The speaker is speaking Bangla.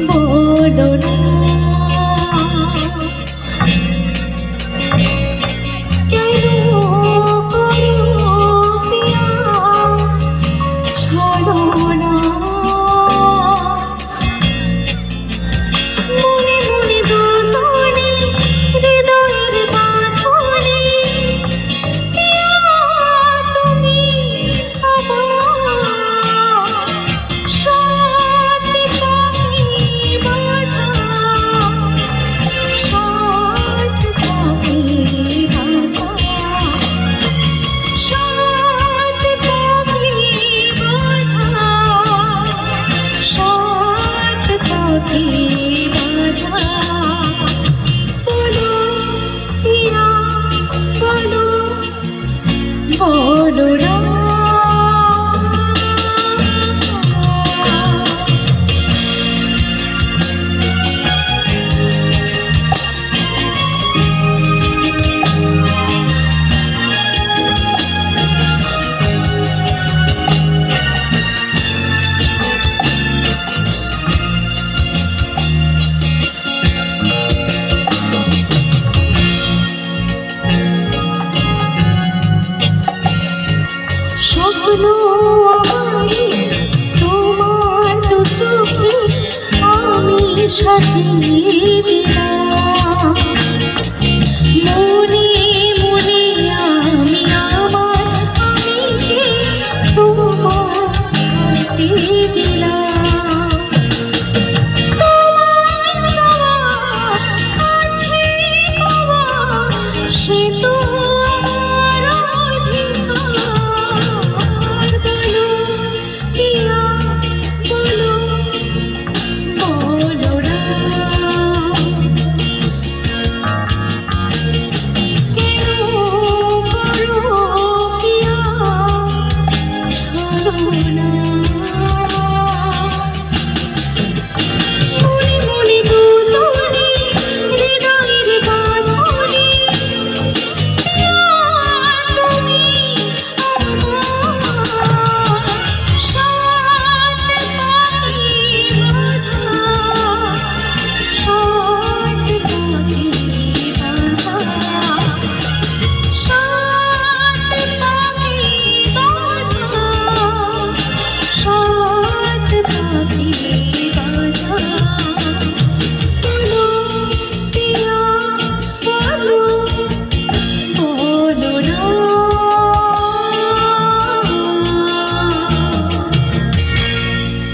বলো না কেন করো পিয়া ছাড়ো না মনে মনে দুজনে হৃদয়ের বাঁধনে পিয়া তুমি আমার সাথে থাকি বাঁধা সাথে থাকি বাঁধা সাথে থাকি বাঁধা সাথে থাকি বাঁধা বলো পিয়া বলো বলো না স্বপ্ন আমারে তোমার দু চোখে আমি সাজিয়ে